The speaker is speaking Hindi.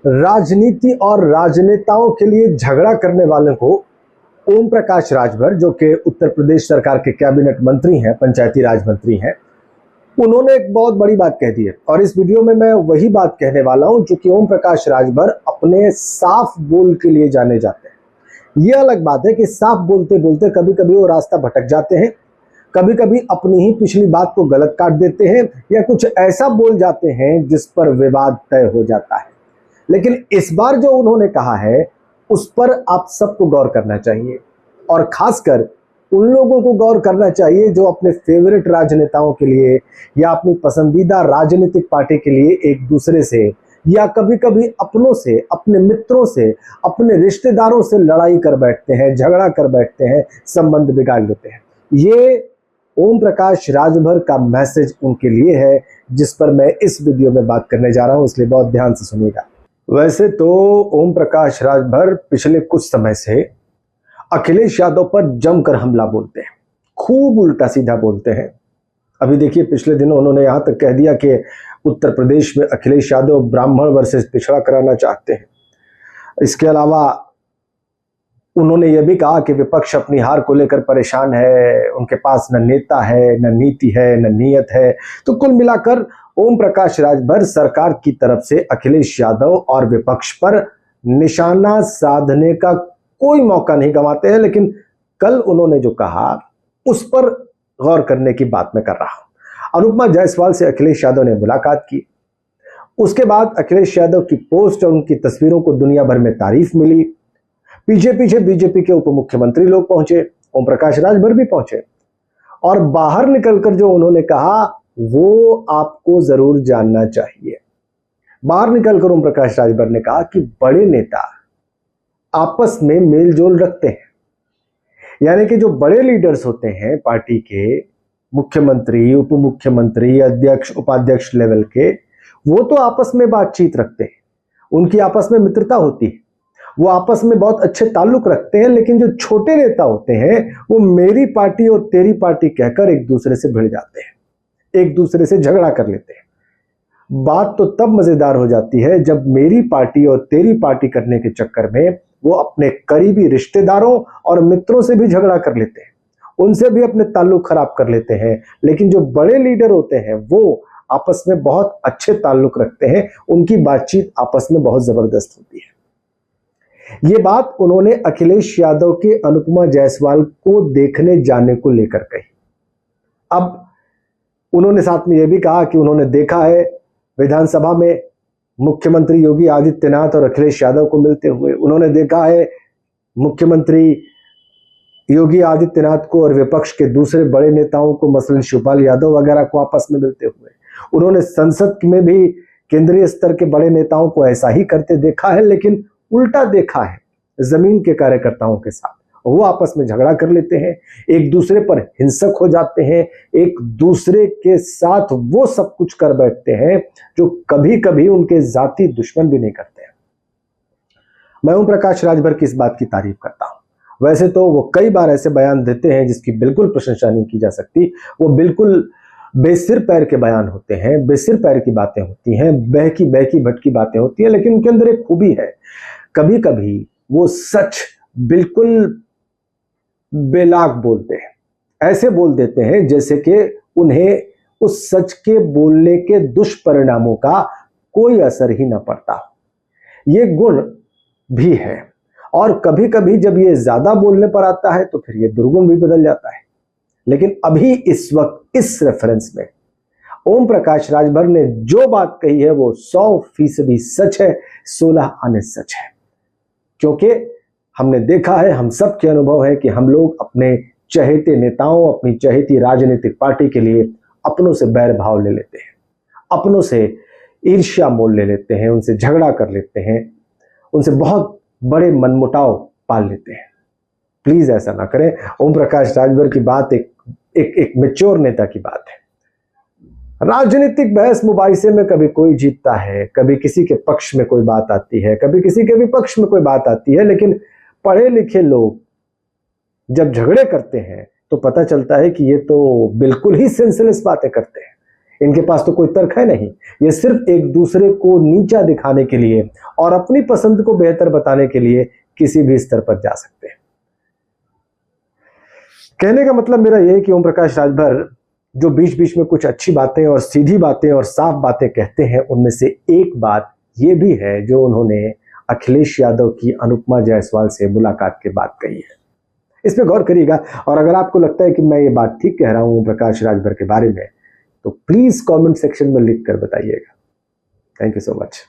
राजनीति और राजनेताओं के लिए झगड़ा करने वालों को ओम प्रकाश राजभर, जो कि उत्तर प्रदेश सरकार के कैबिनेट मंत्री हैं, पंचायती राज मंत्री हैं, उन्होंने एक बहुत बड़ी बात कह दी है। और इस वीडियो में मैं वही बात कहने वाला हूं जो कि ओम प्रकाश राजभर अपने साफ बोल के लिए जाने जाते हैं। यह अलग बात है कि साफ बोलते बोलते कभी कभी वो रास्ता भटक जाते हैं, कभी कभी अपनी ही पिछली बात को गलत काट देते हैं या कुछ ऐसा बोल जाते हैं जिस पर विवाद तय हो जाता है। लेकिन इस बार जो उन्होंने कहा है उस पर आप सबको गौर करना चाहिए, और खासकर उन लोगों को गौर करना चाहिए जो अपने फेवरेट राजनेताओं के लिए या अपनी पसंदीदा राजनीतिक पार्टी के लिए एक दूसरे से या कभी कभी अपनों से, अपने मित्रों से, अपने रिश्तेदारों से लड़ाई कर बैठते हैं, झगड़ा कर बैठते हैं, संबंध बिगाड़ लेते हैं। ये ओम प्रकाश राजभर का मैसेज उनके लिए है, जिस पर मैं इस वीडियो में बात करने जा रहा हूं, इसलिए बहुत ध्यान से सुनिएगा। वैसे तो ओम प्रकाश राजभर पिछले कुछ समय से अखिलेश यादव पर जमकर हमला बोलते हैं, खूब उल्टा सीधा बोलते हैं। अभी देखिए, पिछले दिनों उन्होंने यहां तक कह दिया कि उत्तर प्रदेश में अखिलेश यादव ब्राह्मण वर्सेस पिछड़ा कराना चाहते हैं। इसके अलावा उन्होंने यह भी कहा कि विपक्ष अपनी हार को लेकर परेशान है, उनके पास न नेता है, न नीति है, न नीयत है। तो कुल मिलाकर ओम प्रकाश राजभर सरकार की तरफ से अखिलेश यादव और विपक्ष पर निशाना साधने का कोई मौका नहीं गंवाते हैं। लेकिन कल उन्होंने जो कहा उस पर गौर करने की बात मैं कर रहा हूं। अनुपमा जायसवाल से अखिलेश यादव ने मुलाकात की, उसके बाद अखिलेश यादव की पोस्ट और उनकी तस्वीरों को दुनिया भर में तारीफ मिली। पीछे पीछे बीजेपी के उप मुख्यमंत्री लोग पहुंचे, ओम प्रकाश राजभर भी पहुंचे, और बाहर निकलकर जो उन्होंने कहा वो आपको जरूर जानना चाहिए। बाहर निकलकर ओम प्रकाश राजभर ने कहा कि बड़े नेता आपस में मेलजोल रखते हैं, यानी कि जो बड़े लीडर्स होते हैं पार्टी के, मुख्यमंत्री, उप मुख्यमंत्री, अध्यक्ष, उपाध्यक्ष लेवल के, वो तो आपस में बातचीत रखते हैं, उनकी आपस में मित्रता होती है, वो आपस में बहुत अच्छे ताल्लुक रखते हैं। लेकिन जो छोटे नेता होते हैं वो मेरी पार्टी और तेरी पार्टी कहकर एक दूसरे से भिड़ जाते हैं, एक दूसरे से झगड़ा कर लेते हैं। बात तो तब मजेदार हो जाती है जब मेरी पार्टी और तेरी पार्टी करने के चक्कर में वो अपने करीबी रिश्तेदारों और मित्रों से भी झगड़ा कर लेते हैं, उनसे भी अपने ताल्लुक खराब कर लेते हैं। लेकिन जो बड़े लीडर होते हैं वो आपस में बहुत अच्छे ताल्लुक रखते हैं, उनकी बातचीत आपस में बहुत जबरदस्त होती है। ये बात उन्होंने अखिलेश यादव के अनुपमा जायसवाल को देखने जाने को लेकर कही। अब उन्होंने साथ में यह भी कहा कि उन्होंने देखा है विधानसभा में मुख्यमंत्री योगी आदित्यनाथ और अखिलेश यादव को मिलते हुए, उन्होंने देखा है मुख्यमंत्री योगी आदित्यनाथ को और विपक्ष के दूसरे बड़े नेताओं को, मसलन शिवपाल यादव वगैरह को आपस में मिलते हुए, उन्होंने संसद में भी केंद्रीय स्तर के बड़े नेताओं को ऐसा ही करते देखा है। लेकिन उल्टा देखा है जमीन के कार्यकर्ताओं के साथ, वो आपस में झगड़ा कर लेते हैं, एक दूसरे पर हिंसक हो जाते हैं, एक दूसरे के साथ वो सब कुछ कर बैठते हैं जो कभी कभी उनके जाति दुश्मन भी नहीं करते हैं। मैं ओम प्रकाश राजभर की इस बात की तारीफ करता हूं। वैसे तो वो कई बार ऐसे बयान देते हैं जिसकी बिल्कुल प्रशंसा नहीं की जा सकती, वो बिल्कुल बेसिर पैर के बयान होते हैं, बेसिर पैर की बातें होती हैं, बहकी बहकी भटकी बातें होती हैं। लेकिन उनके अंदर एक खूबी है, कभी कभी वो सच बिल्कुल बेलाग बोलते हैं, ऐसे बोल देते हैं जैसे कि उन्हें उस सच के बोलने के दुष्परिणामों का कोई असर ही ना पड़ता। ये गुण भी है, और कभी कभी जब ये ज्यादा बोलने पर आता है तो फिर ये दुर्गुण भी बदल जाता है। लेकिन अभी इस वक्त इस रेफरेंस में ओम प्रकाश राजभर ने जो बात कही है वो 100% सच है, 16 आने सच है। क्योंकि हमने देखा है, हम सब के अनुभव है कि हम लोग अपने चहेते नेताओं, अपनी चहेती राजनीतिक पार्टी के लिए अपनों से बैर भाव ले लेते हैं, अपनों से ईर्ष्या मोल ले लेते हैं, उनसे झगड़ा कर लेते हैं, उनसे बहुत बड़े मनमुटाव पाल लेते हैं। प्लीज ऐसा ना करें। ओम प्रकाश राजभर की बात एक मैच्योर नेता की बात है। राजनीतिक बहस मुबाहिसे में कभी कोई जीतता है, कभी किसी के पक्ष में कोई बात आती है, कभी किसी के विपक्ष में कोई बात आती है। लेकिन पढ़े लिखे लोग जब झगड़े करते हैं तो पता चलता है कि ये तो बिल्कुल ही सेंसलेस बातें करते हैं। इनके पास तो कोई तर्क है नहीं। ये सिर्फ एक दूसरे को नीचा दिखाने के लिए और अपनी पसंद को बेहतर बताने के लिए किसी भी स्तर पर जा सकते हैं। कहने का मतलब मेरा यह है कि ओम प्रकाश राजभर जो बीच बीच में कुछ अच्छी बातें और सीधी बातें और साफ बातें कहते हैं, उनमें से एक बात यह भी है जो उन्होंने अखिलेश यादव की अनुपमा जायसवाल से मुलाकात के बाद कही है। इस पे गौर करिएगा, और अगर आपको लगता है कि मैं ये बात ठीक कह रहा हूं ओम प्रकाश राजभर के बारे में, तो प्लीज कमेंट सेक्शन में लिख कर बताइएगा। Thank you so much.